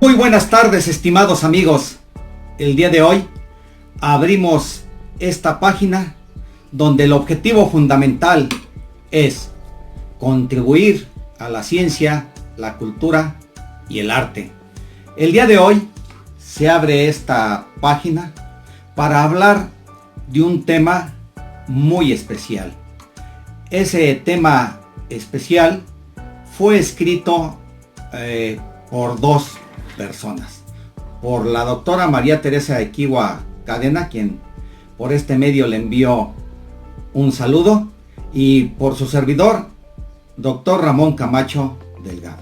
Muy buenas tardes, estimados amigos. El día de hoy abrimos esta página donde el objetivo fundamental es contribuir a la ciencia, la cultura y el arte. El día de hoy se abre esta página para hablar de un tema muy especial. Ese tema especial fue escrito por dos personas, por la doctora María Teresa Equihua Cadena, quien por este medio le envió un saludo, y por su servidor, doctor Ramón Camacho Delgado.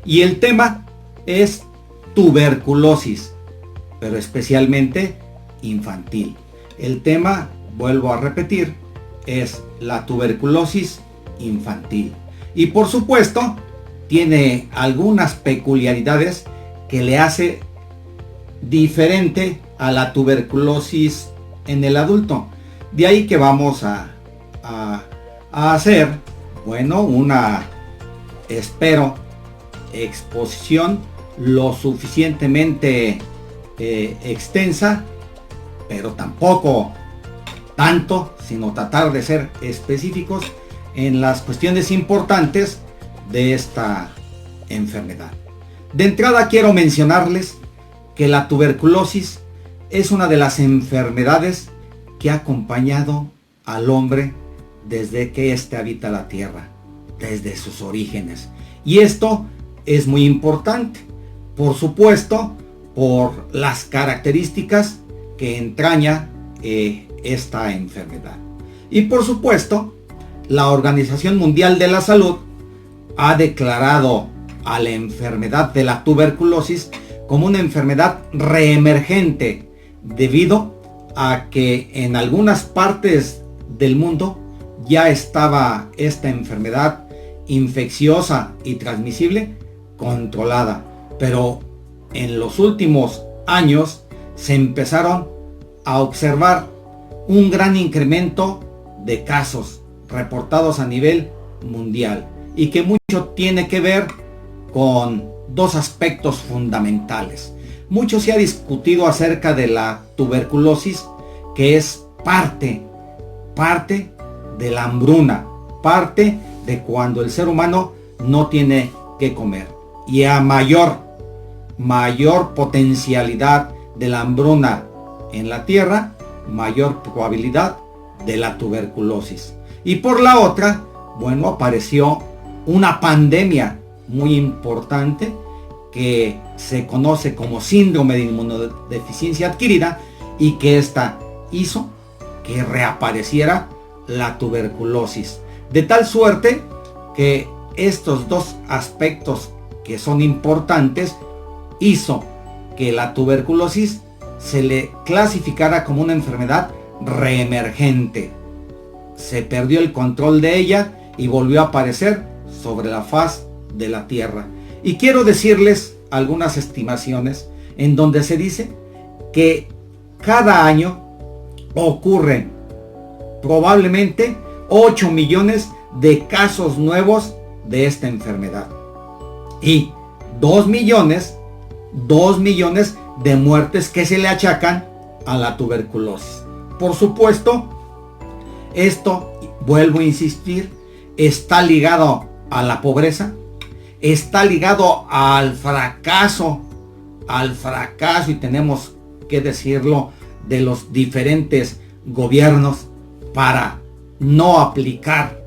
Y el tema es tuberculosis, pero especialmente infantil. El tema, vuelvo a repetir, es la tuberculosis infantil. Y por supuesto, tiene algunas peculiaridades que le hace diferente a la tuberculosis en el adulto. De ahí que vamos a hacer, bueno, una, espero, exposición lo suficientemente extensa, pero tampoco tanto, sino tratar de ser específicos en las cuestiones importantes de esta enfermedad. De entrada quiero mencionarles que la tuberculosis es una de las enfermedades que ha acompañado al hombre desde que éste habita la tierra, desde sus orígenes. Y esto es muy importante, por supuesto, por las características que entraña esta enfermedad. Y por supuesto, la Organización Mundial de la Salud ha declarado a la enfermedad de la tuberculosis como una enfermedad reemergente, debido a que en algunas partes del mundo ya estaba esta enfermedad infecciosa y transmisible controlada, pero en los últimos años se empezaron a observar un gran incremento de casos reportados a nivel mundial, y que mucho tiene que ver con dos aspectos fundamentales. Mucho se ha discutido acerca de la tuberculosis, que es parte de la hambruna, parte de cuando el ser humano no tiene que comer. Y a mayor potencialidad de la hambruna en la tierra, mayor probabilidad de la tuberculosis. Y por la otra, bueno, apareció una pandemia muy importante que se conoce como síndrome de inmunodeficiencia adquirida, y que esta hizo que reapareciera la tuberculosis, de tal suerte que estos dos aspectos que son importantes hizo que la tuberculosis se le clasificara como una enfermedad reemergente. Se perdió el control de ella y volvió a aparecer sobre la faz de la tierra. Y quiero decirles algunas estimaciones en donde se dice que cada año ocurren probablemente 8 millones de casos nuevos de esta enfermedad y 2 millones de muertes que se le achacan a la tuberculosis. Por supuesto, esto, vuelvo a insistir, está ligado a la pobreza, está ligado al fracaso, y tenemos que decirlo, de los diferentes gobiernos para no aplicar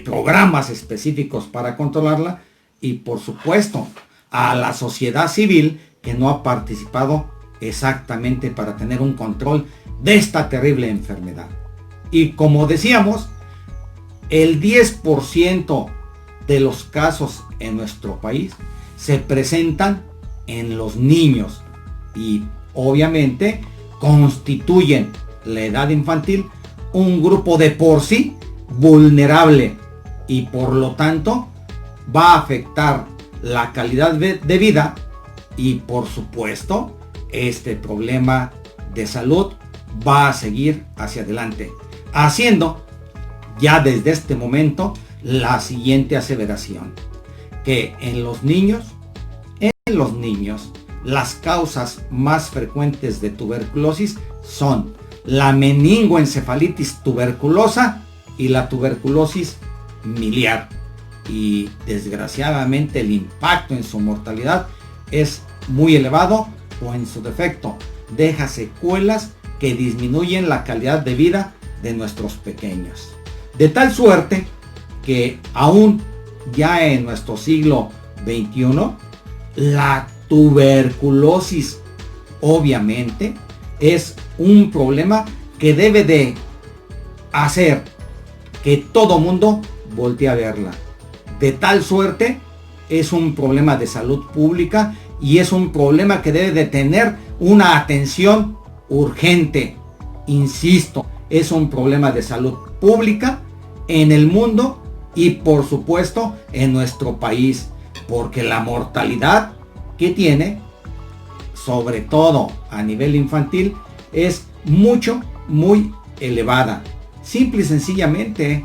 programas específicos para controlarla, y por supuesto a la sociedad civil, que no ha participado exactamente para tener un control de esta terrible enfermedad. Y como decíamos, el 10% de los casos en nuestro país se presentan en los niños, y obviamente constituyen la edad infantil un grupo de por sí vulnerable, y por lo tanto va a afectar la calidad de vida, y por supuesto este problema de salud va a seguir hacia adelante, haciendo ya desde este momento la siguiente aseveración: que en los niños En los niños, las causas más frecuentes de tuberculosis son la meningoencefalitis tuberculosa y la tuberculosis miliar. Y desgraciadamente el impacto en su mortalidad es muy elevado, o en su defecto deja secuelas que disminuyen la calidad de vida de nuestros pequeños. De tal suerte que aún ya en nuestro siglo XXI, la tuberculosis obviamente es un problema que debe de hacer que todo mundo voltee a verla. De tal suerte es un problema de salud pública y es un problema que debe de tener una atención urgente. Insisto, es un problema de salud pública en el mundo y por supuesto en nuestro país, porque la mortalidad que tiene, sobre todo a nivel infantil, es muy elevada. Simple y sencillamente,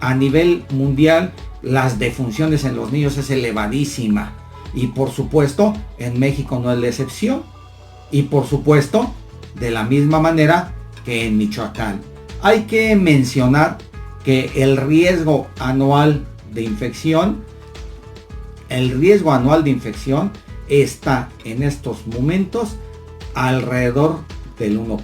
a nivel mundial, las defunciones en los niños es elevadísima. Y por supuesto, en México no es la excepción. Y por supuesto, de la misma manera que en Michoacán. Hay que mencionar que el riesgo anual de infección está en estos momentos alrededor del 1%.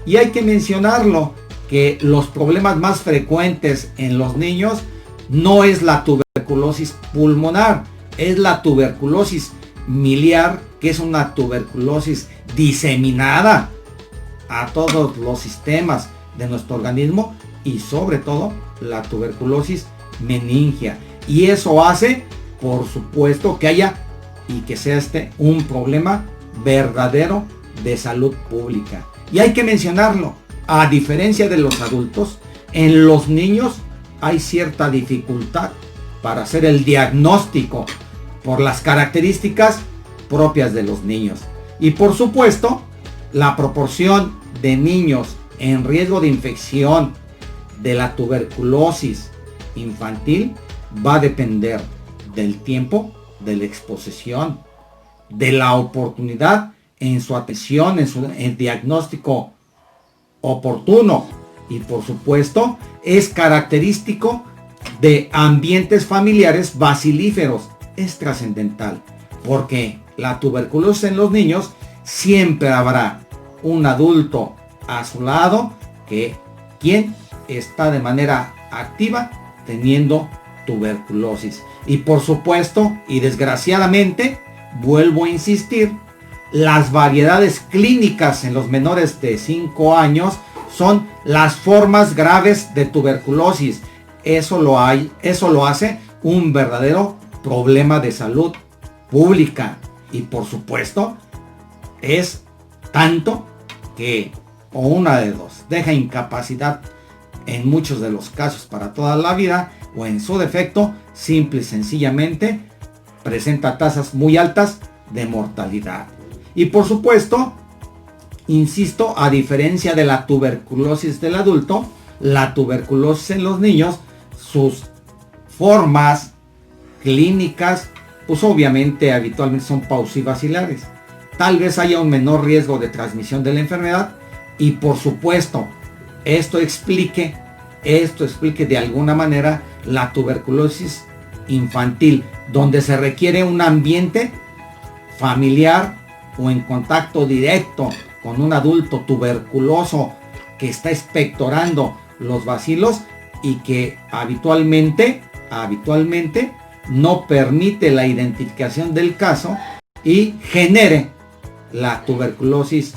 Y hay que mencionarlo, que los problemas más frecuentes en los niños no es la tuberculosis pulmonar, es la tuberculosis miliar, que es una tuberculosis diseminada a todos los sistemas de nuestro organismo, y sobre todo la tuberculosis meningia. Y eso hace, por supuesto, que haya y que sea un problema verdadero de salud pública. Y hay que mencionarlo, a diferencia de los adultos, en los niños hay cierta dificultad para hacer el diagnóstico por las características propias de los niños. Y por supuesto, la proporción de niños en riesgo de infección de la tuberculosis infantil va a depender del tiempo de la exposición, de la oportunidad en su atención, en diagnóstico oportuno, y por supuesto es característico de ambientes familiares bacilíferos. Es trascendental, porque la tuberculosis en los niños siempre habrá un adulto a su lado quien está de manera activa teniendo tuberculosis. Y por supuesto, y desgraciadamente, vuelvo a insistir, las variedades clínicas en los menores de 5 años son las formas graves de tuberculosis. Eso lo hace un verdadero problema de salud pública. Y por supuesto, es tanto que, o una de dos, deja incapacidad en muchos de los casos para toda la vida, o en su defecto, simple y sencillamente, presenta tasas muy altas de mortalidad. Y por supuesto, insisto, a diferencia de la tuberculosis del adulto, la tuberculosis en los niños, sus formas clínicas, pues obviamente habitualmente son paucivacilares. Tal vez haya un menor riesgo de transmisión de la enfermedad, y por supuesto, esto explique de alguna manera la tuberculosis infantil, donde se requiere un ambiente familiar o en contacto directo con un adulto tuberculoso que está expectorando los bacilos, y que habitualmente no permite la identificación del caso y genere la tuberculosis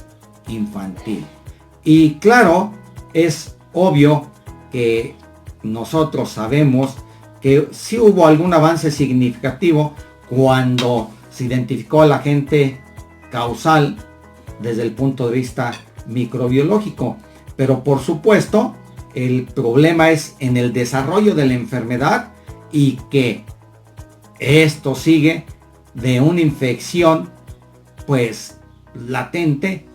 infantil. Y claro, es obvio que nosotros sabemos que sí hubo algún avance significativo cuando se identificó al agente causal desde el punto de vista microbiológico, pero por supuesto el problema es en el desarrollo de la enfermedad, y que esto sigue de una infección pues latente.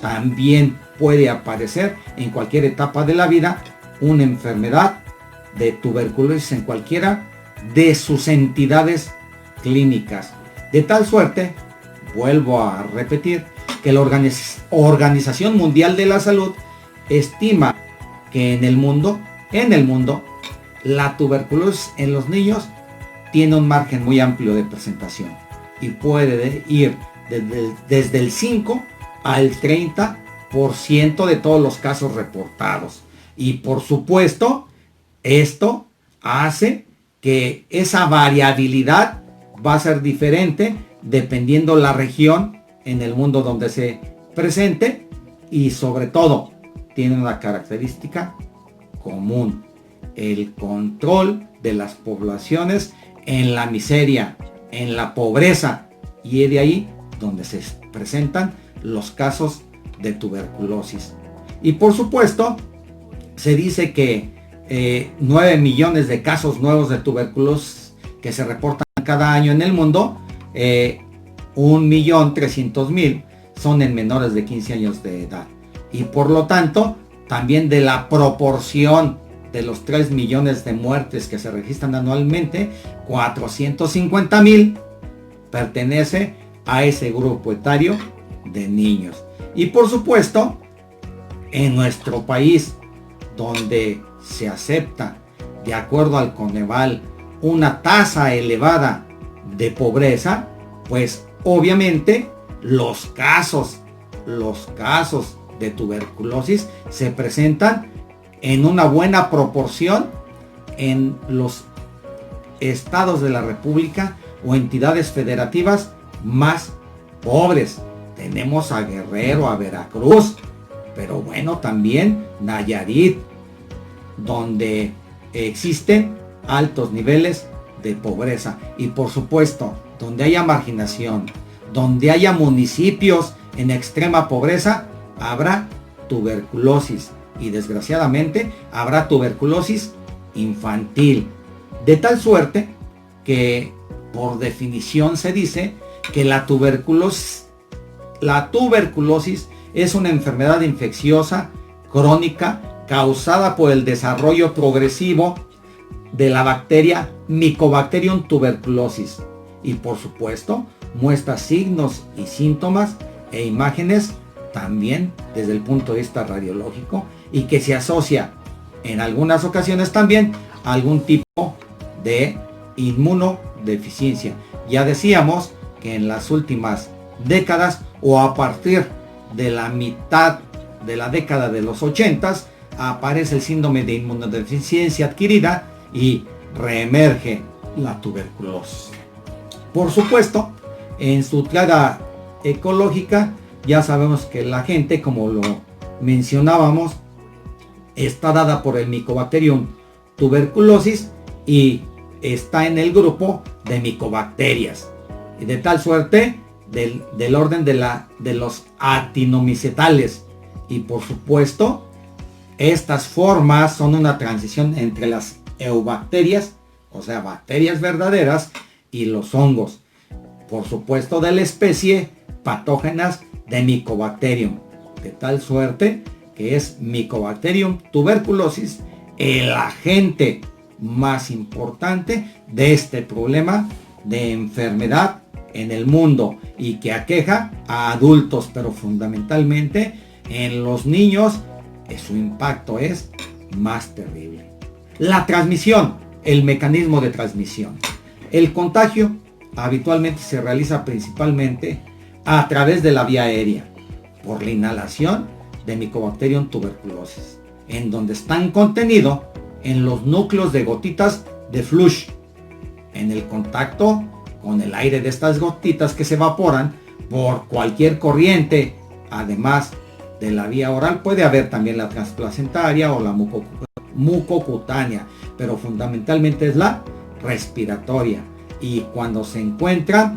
También puede aparecer en cualquier etapa de la vida una enfermedad de tuberculosis en cualquiera de sus entidades clínicas. De tal suerte, vuelvo a repetir, que la Organización Mundial de la Salud estima que en el mundo, la tuberculosis en los niños tiene un margen muy amplio de presentación y puede ir desde el 5 al 30% de todos los casos reportados. Y por supuesto, esto hace que esa variabilidad va a ser diferente dependiendo la región en el mundo donde se presente, y sobre todo tiene una característica común: el control de las poblaciones en la miseria, en la pobreza, y es de ahí donde se presentan los casos de tuberculosis. Y por supuesto, se dice que 9 millones de casos nuevos de tuberculosis que se reportan cada año en el mundo, 1.300.000 son en menores de 15 años de edad. Y por lo tanto, también de la proporción de los 3 millones de muertes que se registran anualmente, 450.000 pertenece a ese grupo etario de niños. Y por supuesto, en nuestro país, donde se acepta, de acuerdo al Coneval, una tasa elevada de pobreza, pues obviamente los casos de tuberculosis se presentan en una buena proporción en los estados de la República o entidades federativas más pobres. Tenemos a Guerrero, a Veracruz, pero bueno, también Nayarit, donde existen altos niveles de pobreza, y por supuesto, donde haya marginación, donde haya municipios en extrema pobreza, habrá tuberculosis, y desgraciadamente habrá tuberculosis infantil. De tal suerte que por definición se dice que la tuberculosis es una enfermedad infecciosa crónica causada por el desarrollo progresivo de la bacteria Mycobacterium tuberculosis, y por supuesto muestra signos y síntomas e imágenes también desde el punto de vista radiológico, y que se asocia en algunas ocasiones también a algún tipo de inmunodeficiencia. Ya decíamos que en las últimas décadas, o a partir de la mitad de la década de los 80, aparece el síndrome de inmunodeficiencia adquirida y reemerge la tuberculosis. Por supuesto, en su tirada ecológica, ya sabemos que la gente, como lo mencionábamos, está dada por el Mycobacterium tuberculosis y está en el grupo de micobacterias, y de tal suerte del orden de los actinomicetales. Y por supuesto, estas formas son una transición entre las eubacterias, o sea, bacterias verdaderas, y los hongos, por supuesto, de la especie patógenas de Mycobacterium, de tal suerte que es Mycobacterium tuberculosis el agente más importante de este problema de enfermedad en el mundo, y que aqueja a adultos, pero fundamentalmente en los niños su impacto es más terrible. La transmisión, el mecanismo de transmisión. El contagio habitualmente se realiza principalmente a través de la vía aérea, por la inhalación de Mycobacterium tuberculosis, en donde están contenidos en los núcleos de gotitas de flush, en el contacto con el aire de estas gotitas que se evaporan por cualquier corriente. Además de la vía oral, puede haber también la transplacentaria o la mucocutánea, pero fundamentalmente es la respiratoria. Y cuando se encuentra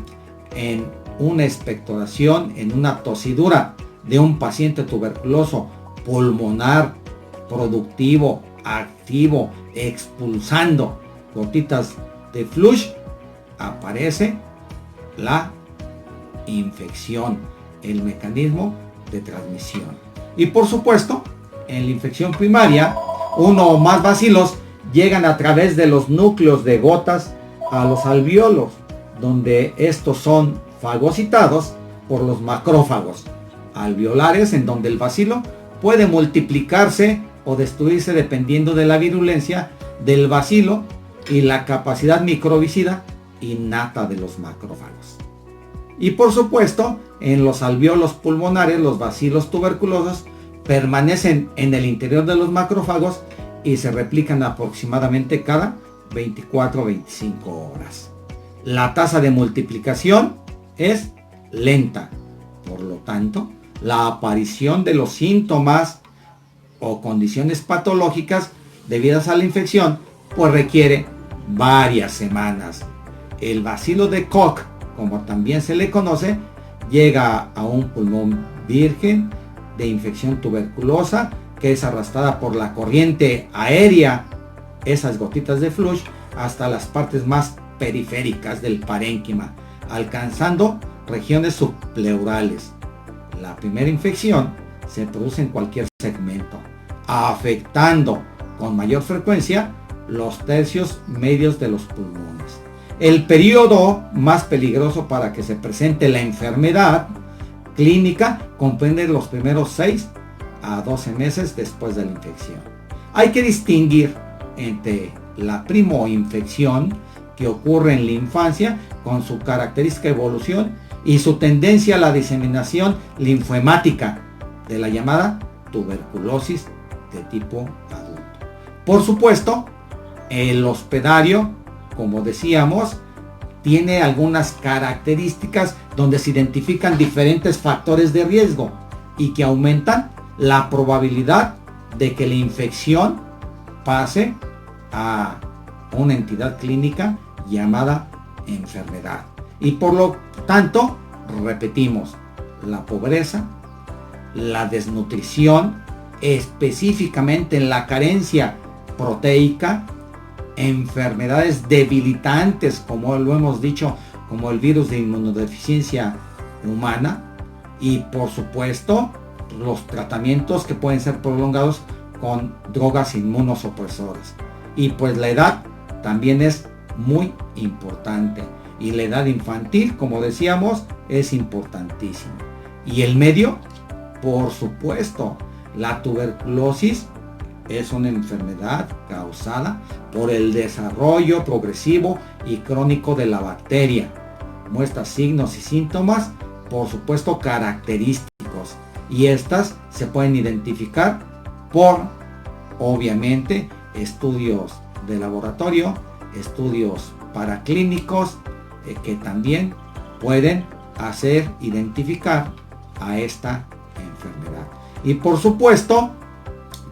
en una expectoración, en una tosidura de un paciente tuberculoso pulmonar, productivo, activo, expulsando gotitas de flush, aparece la infección, el mecanismo de transmisión. Y por supuesto, en la infección primaria, uno o más bacilos llegan a través de los núcleos de gotas a los alvéolos, donde estos son fagocitados por los macrófagos alveolares, en donde el bacilo puede multiplicarse o destruirse dependiendo de la virulencia del bacilo y la capacidad microbicida innata de los macrófagos. Y por supuesto, en los alvéolos pulmonares, los bacilos tuberculosos permanecen en el interior de los macrófagos y se replican aproximadamente cada 24 o 25 horas. La tasa de multiplicación es lenta, por lo tanto, la aparición de los síntomas o condiciones patológicas debidas a la infección pues requiere varias semanas. El bacilo de Koch, como también se le conoce, llega a un pulmón virgen de infección tuberculosa que es arrastrada por la corriente aérea, esas gotitas de flush, hasta las partes más periféricas del parénquima, alcanzando regiones subpleurales. La primera infección se produce en cualquier segmento, afectando con mayor frecuencia los tercios medios de los pulmones. El periodo más peligroso para que se presente la enfermedad clínica comprende los primeros 6 a 12 meses después de la infección. Hay que distinguir entre la primoinfección, que ocurre en la infancia con su característica evolución y su tendencia a la diseminación linfohemática, de la llamada tuberculosis de tipo adulto. Por supuesto, el hospedario, como decíamos, tiene algunas características donde se identifican diferentes factores de riesgo y que aumentan la probabilidad de que la infección pase a una entidad clínica llamada enfermedad. Y por lo tanto, repetimos, la pobreza, la desnutrición, específicamente en la carencia proteica, enfermedades debilitantes, como lo hemos dicho, como el virus de inmunodeficiencia humana, y por supuesto, los tratamientos que pueden ser prolongados con drogas inmunosupresoras. Y pues la edad también es muy importante. Y la edad infantil, como decíamos, es importantísima. Y el medio, por supuesto, la tuberculosis es una enfermedad causada por el desarrollo progresivo y crónico de la bacteria. Muestra signos y síntomas, por supuesto, característicos. Y estas se pueden identificar por, obviamente, estudios de laboratorio, estudios paraclínicos, que también pueden hacer identificar a esta enfermedad. Y por supuesto,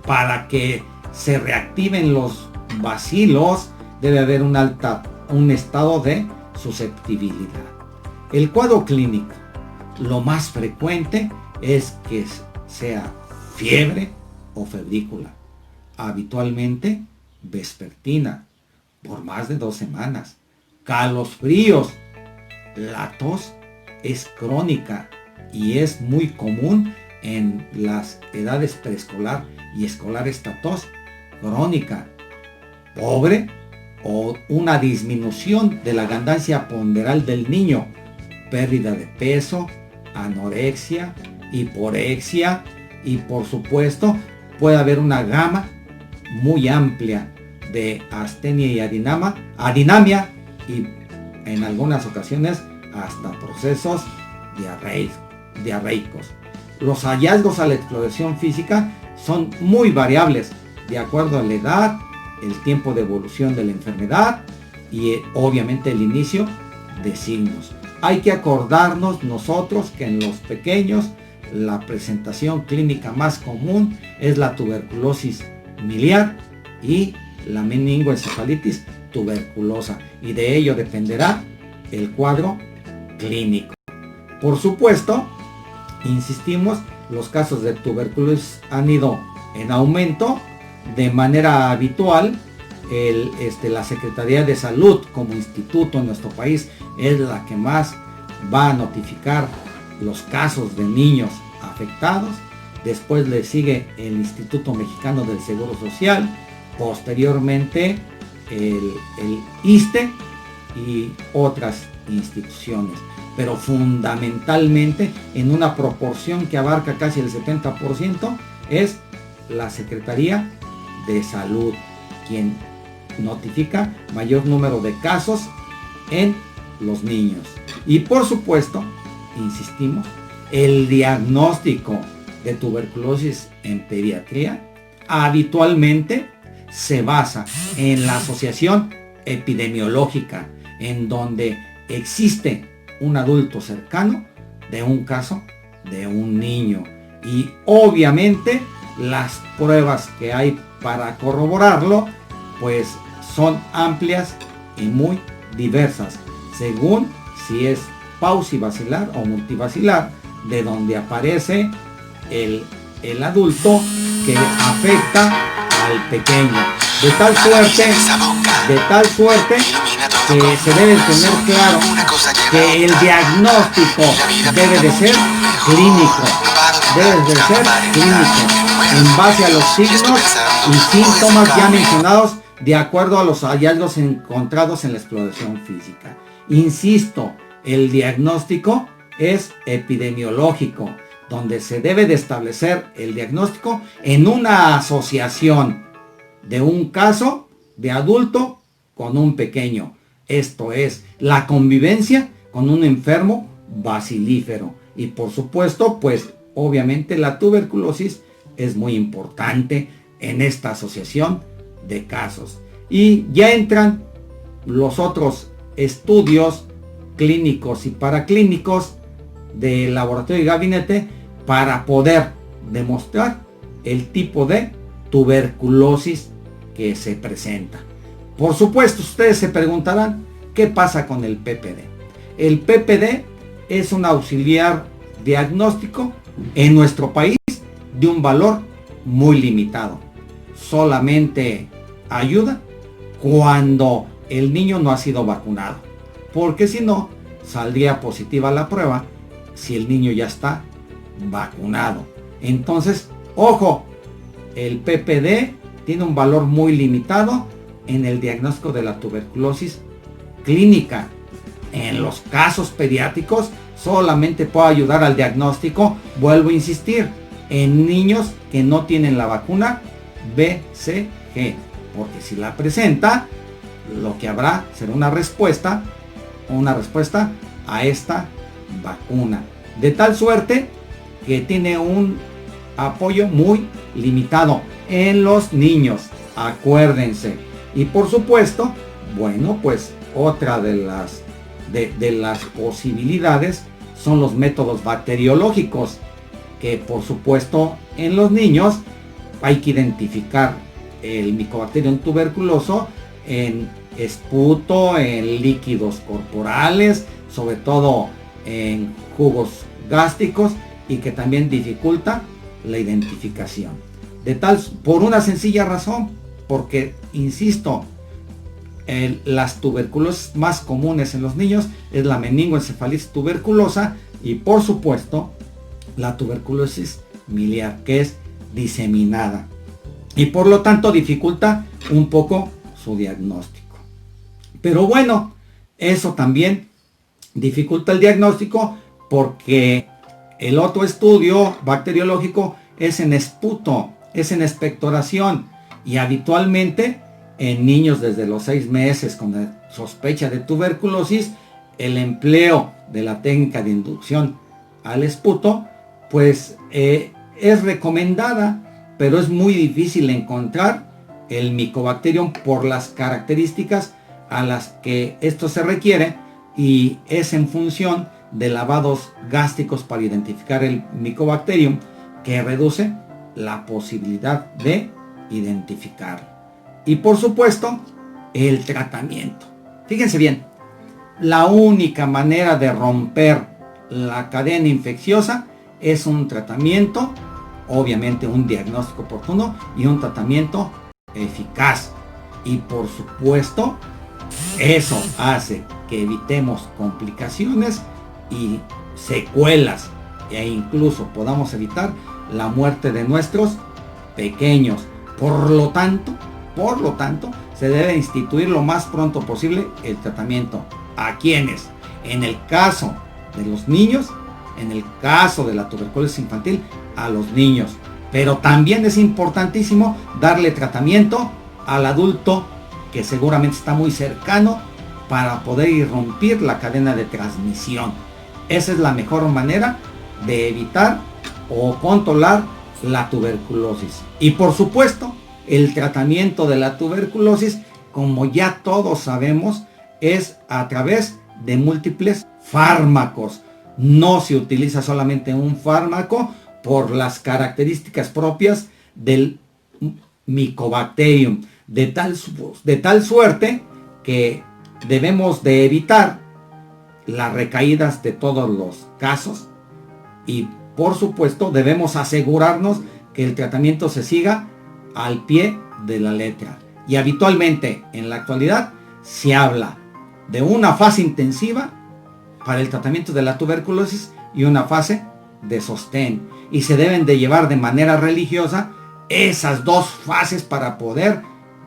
para que se reactiven los bacilos, debe haber un estado de susceptibilidad. El cuadro clínico, lo más frecuente es que sea fiebre o febrícula, habitualmente vespertina, por más de 2 semanas, calosfríos, la tos es crónica y es muy común en las edades preescolar y escolar, esta tos crónica, pobre o una disminución de la ganancia ponderal del niño, pérdida de peso, anorexia, hiporexia y por supuesto puede haber una gama muy amplia de astenia y adinamia y en algunas ocasiones hasta procesos diarreicos. Los hallazgos a la exploración física son muy variables de acuerdo a la edad, el tiempo de evolución de la enfermedad y obviamente el inicio de signos. Hay que acordarnos nosotros que en los pequeños la presentación clínica más común es la tuberculosis miliar y la meningoencefalitis tuberculosa, y de ello dependerá el cuadro clínico. Por supuesto, insistimos, los casos de tuberculosis han ido en aumento de manera habitual. La Secretaría de Salud como instituto en nuestro país es la que más va a notificar los casos de niños afectados. Después le sigue el Instituto Mexicano del Seguro Social, posteriormente el ISSSTE y otras instituciones, pero fundamentalmente en una proporción que abarca casi el 70% es la Secretaría de Salud quien notifica mayor número de casos en los niños. Y por supuesto, insistimos, el diagnóstico de tuberculosis en pediatría habitualmente se basa en la asociación epidemiológica, en donde existe un adulto cercano de un caso de un niño. Y obviamente las pruebas que hay para corroborarlo, pues son amplias y muy diversas, según si es paucibacilar o multibacilar, de donde aparece el adulto que afecta al pequeño. De tal suerte que se debe tener claro que el diagnóstico debe de ser clínico, en base a los signos y síntomas ya mencionados, de acuerdo a los hallazgos encontrados en la exploración física. Insisto, el diagnóstico es epidemiológico, donde se debe de establecer el diagnóstico en una asociación de un caso de adulto con un pequeño. Esto es, la convivencia con un enfermo bacilífero. Y por supuesto, pues obviamente la tuberculosis es muy importante en esta asociación de casos. Y ya entran los otros estudios clínicos y paraclínicos del laboratorio y gabinete para poder demostrar el tipo de tuberculosis que se presenta. Por supuesto, ustedes se preguntarán, ¿qué pasa con el PPD? El PPD es un auxiliar diagnóstico en nuestro país de un valor muy limitado. Solamente ayuda cuando el niño no ha sido vacunado, porque si no, saldría positiva la prueba si el niño ya está vacunado. Entonces, ojo, el PPD tiene un valor muy limitado en el diagnóstico de la tuberculosis clínica. En los casos pediátricos solamente puede ayudar al diagnóstico, vuelvo a insistir, en niños que no tienen la vacuna BCG, porque si la presenta, lo que habrá será una respuesta a esta vacuna, de tal suerte que tiene un apoyo muy limitado en los niños, acuérdense. Y por supuesto, bueno, pues otra de las posibilidades son los métodos bacteriológicos, que por supuesto en los niños hay que identificar el Mycobacterium tuberculoso en esputo, en líquidos corporales, sobre todo en jugos gástricos, y que también dificulta la identificación. Por una sencilla razón, porque, insisto, las tuberculosis más comunes en los niños es la meningoencefalitis tuberculosa y por supuesto la tuberculosis miliar, que es diseminada, y por lo tanto dificulta un poco su diagnóstico. Pero bueno, eso también dificulta el diagnóstico porque el otro estudio bacteriológico es en esputo, es en expectoración, y habitualmente en niños desde los 6 meses con sospecha de tuberculosis, el empleo de la técnica de inducción al esputo pues es recomendada, pero es muy difícil encontrar el Mycobacterium por las características a las que esto se requiere, y es en función de lavados gástricos para identificar el Mycobacterium, que reduce la posibilidad de identificarlo. Y por supuesto, el tratamiento. Fíjense bien, la única manera de romper la cadena infecciosa es un tratamiento, obviamente un diagnóstico oportuno y un tratamiento eficaz. Y por supuesto, eso hace que evitemos complicaciones y secuelas, e incluso podamos evitar la muerte de nuestros pequeños. Por lo tanto, por lo tanto, se debe instituir lo más pronto posible el tratamiento. ¿A quiénes? En el caso de los niños, en el caso de la tuberculosis infantil, a los niños. Pero también es importantísimo darle tratamiento al adulto que seguramente está muy cercano para poder irrumpir la cadena de transmisión. Esa es la mejor manera de evitar o controlar la tuberculosis. Y por supuesto, el tratamiento de la tuberculosis, como ya todos sabemos, es a través de múltiples fármacos. No se utiliza solamente un fármaco por las características propias del Mycobacterium, de tal suerte que debemos de evitar las recaídas de todos los casos y por supuesto debemos asegurarnos que el tratamiento se siga al pie de la letra. Y habitualmente en la actualidad se habla de una fase intensiva para el tratamiento de la tuberculosis y una fase de sostén, y se deben de llevar de manera religiosa esas dos fases para poder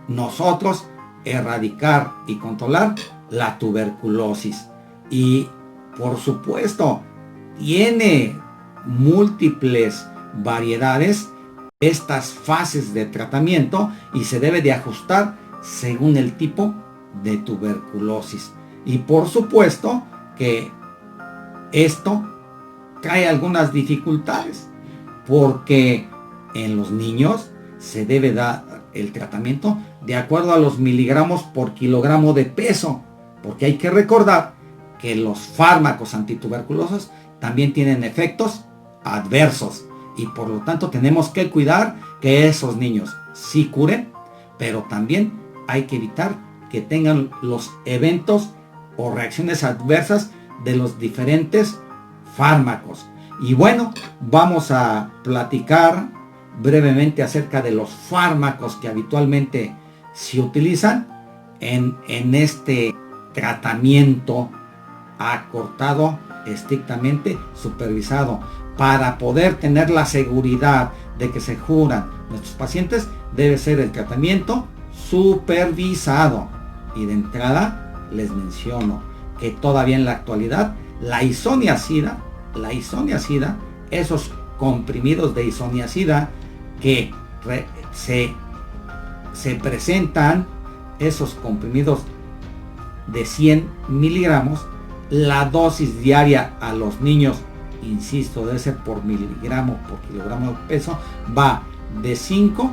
nosotros erradicar y controlar la tuberculosis. Y por supuesto tiene múltiples variedades estas fases de tratamiento y se debe de ajustar según el tipo de tuberculosis. Y por supuesto que esto trae algunas dificultades, porque en los niños se debe dar el tratamiento de acuerdo a los miligramos por kilogramo de peso, porque hay que recordar que los fármacos antituberculosos también tienen efectos adversos y por lo tanto tenemos que cuidar que esos niños sí curen, pero también hay que evitar que tengan los eventos o reacciones adversas de los diferentes fármacos. Y bueno, vamos a platicar brevemente acerca de los fármacos que habitualmente se utilizan en este tratamiento acortado, estrictamente supervisado, para poder tener la seguridad de que se curan nuestros pacientes. Debe ser el tratamiento supervisado. Y de entrada les menciono que todavía en la actualidad la isoniazida, esos comprimidos de isoniazida que se presentan, esos comprimidos de 100 miligramos, la dosis diaria a los niños, insisto, debe ser por miligramo por kilogramo de peso, va de 5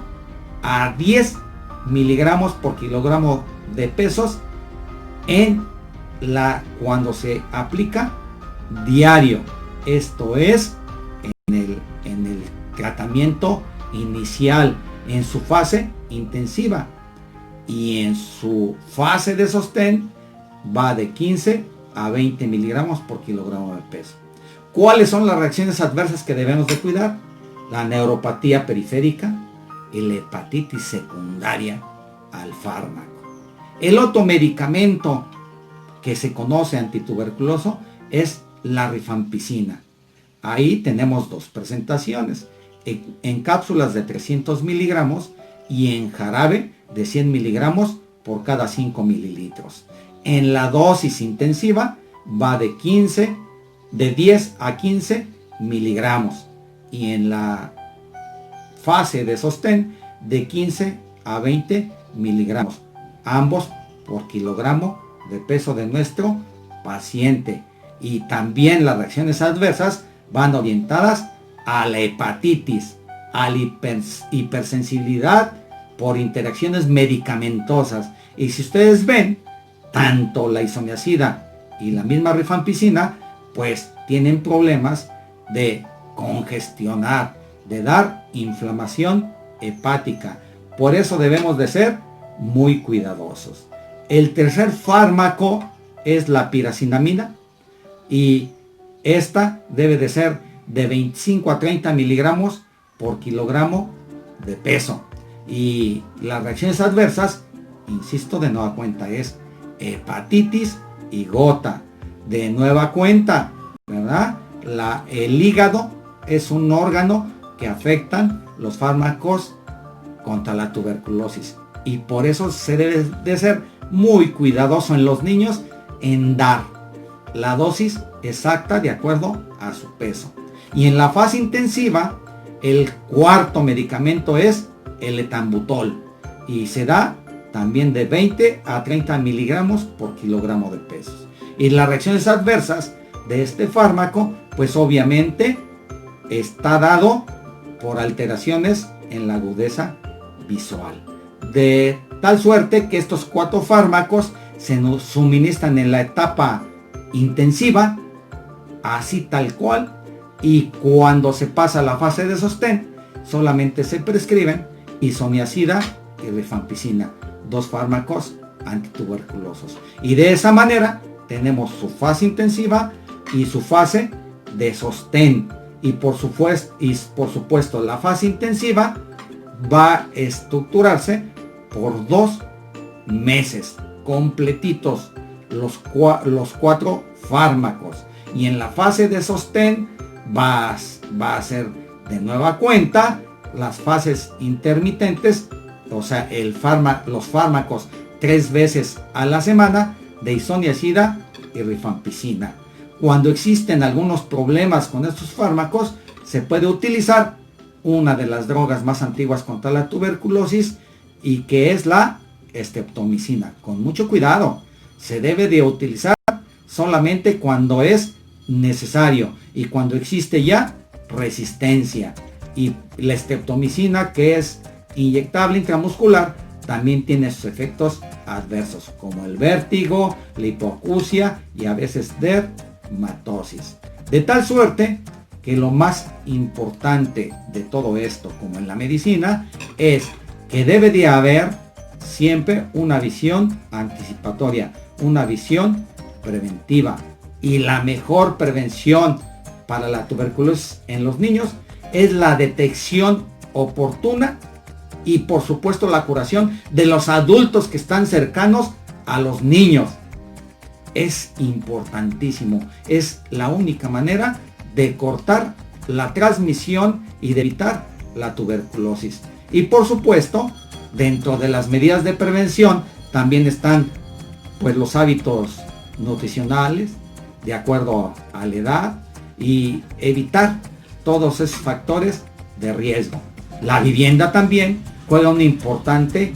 a 10 miligramos por kilogramo de pesos cuando se aplica diario. Esto es en el tratamiento inicial, en su fase intensiva, y en su fase de sostén va de 15 a 20 miligramos por kilogramo de peso. ¿Cuáles son las reacciones adversas que debemos de cuidar? La neuropatía periférica y la hepatitis secundaria al fármaco. El otro medicamento que se conoce antituberculoso es la rifampicina. Ahí tenemos dos presentaciones, en cápsulas de 300 miligramos y en jarabe de 100 miligramos por cada 5 mililitros. En la dosis intensiva va de 10 a 15 miligramos y en la fase de sostén de 15 a 20 miligramos, ambos por kilogramo de peso de nuestro paciente. Y también las reacciones adversas van orientadas a la hepatitis, a la hipersensibilidad por interacciones medicamentosas. Y si ustedes ven, tanto la isoniazida y la misma rifampicina pues tienen problemas de congestionar, de dar inflamación hepática. Por eso debemos de ser muy cuidadosos. El tercer fármaco es la piracinamida, y esta debe de ser de 25 a 30 miligramos por kilogramo de peso. Y las reacciones adversas, insisto de nueva cuenta, es hepatitis y gota. De nueva cuenta, ¿verdad? El hígado es un órgano que afectan los fármacos contra la tuberculosis. y por eso se debe de ser muy cuidadoso en los niños en dar la dosis exacta de acuerdo a su peso. Y en la fase intensiva, el cuarto medicamento es el etambutol y se da también de 20 a 30 miligramos por kilogramo de peso. Y las reacciones adversas de este fármaco, pues obviamente está dado por alteraciones en la agudeza visual. De tal suerte que estos 4 fármacos se nos suministran en la etapa intensiva, así tal cual, y cuando se pasa a la fase de sostén, solamente se prescriben isoniazida y rifampicina, 2 fármacos antituberculosos. Y de esa manera tenemos su fase intensiva y su fase de sostén. Y por supuesto la fase intensiva va a estructurarse por 2 meses completitos, los 4 fármacos. Y en la fase de sostén va a ser de nueva cuenta las fases intermitentes, o sea, los fármacos 3 veces a la semana de isoniazida y rifampicina. Cuando existen algunos problemas con estos fármacos, se puede utilizar una de las drogas más antiguas contra la tuberculosis, y que es la streptomicina. Con mucho cuidado, se debe de utilizar solamente cuando es necesario y cuando existe ya resistencia. Y la streptomicina, que es inyectable intramuscular, también tiene sus efectos adversos como el vértigo, la hipoacusia y a veces dermatosis. De tal suerte que lo más importante de todo esto, como en la medicina, es que debe de haber siempre una visión anticipatoria, una visión preventiva. Y la mejor prevención para la tuberculosis en los niños es la detección oportuna y por supuesto la curación de los adultos que están cercanos a los niños. Es importantísimo, es la única manera de cortar la transmisión y de evitar la tuberculosis. Y por supuesto, dentro de las medidas de prevención también están pues los hábitos nutricionales de acuerdo a la edad y evitar todos esos factores de riesgo. La vivienda también juega un importante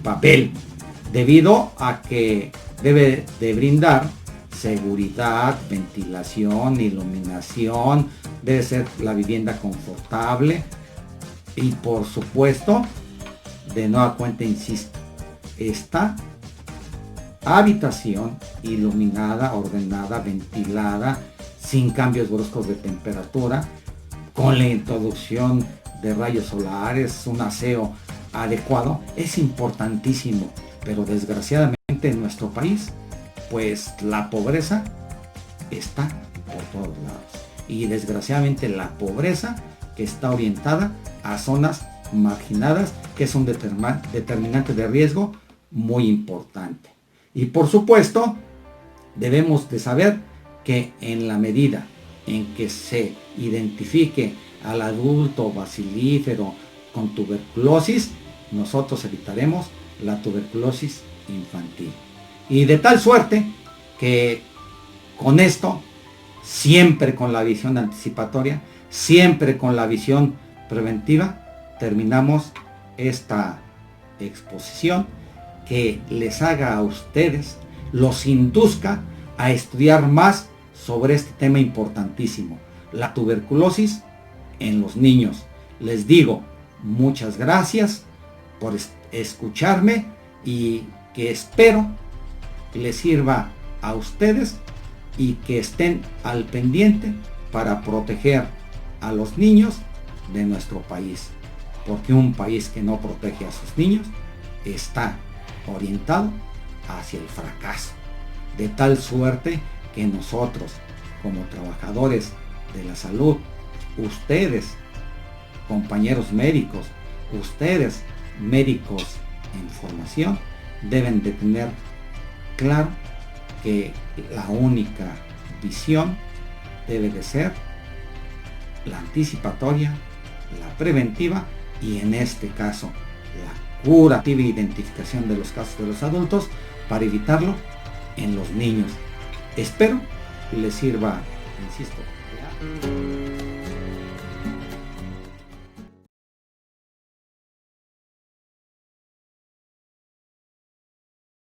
papel debido a que debe de brindar seguridad, ventilación, iluminación, debe ser la vivienda confortable y por supuesto, de nueva cuenta insisto, esta habitación iluminada, ordenada, ventilada, sin cambios bruscos de temperatura, con la introducción de rayos solares, un aseo adecuado, es importantísimo. Pero desgraciadamente en nuestro país, pues la pobreza está por todos lados. Y desgraciadamente la pobreza que está orientada a zonas marginadas, que es un determinante de riesgo muy importante. Y por supuesto, debemos de saber que en la medida en que se identifique al adulto bacilífero con tuberculosis, nosotros evitaremos la tuberculosis infantil. Y de tal suerte que con esto, siempre con la visión anticipatoria, siempre con la visión preventiva, terminamos esta exposición que les haga a ustedes, los induzca a estudiar más sobre este tema importantísimo, la tuberculosis en los niños. Les digo muchas gracias por escucharme y que espero que les sirva a ustedes y que estén al pendiente para proteger a los niños de nuestro país, porque un país que no protege a sus niños está orientado hacia el fracaso. De tal suerte que nosotros, como trabajadores de la salud, ustedes, compañeros médicos, ustedes, médicos en formación, deben de tener claro que la única visión debe de ser la anticipatoria, la preventiva y en este caso la curativa identificación de los casos de los adultos para evitarlo en los niños. Espero que les sirva, insisto.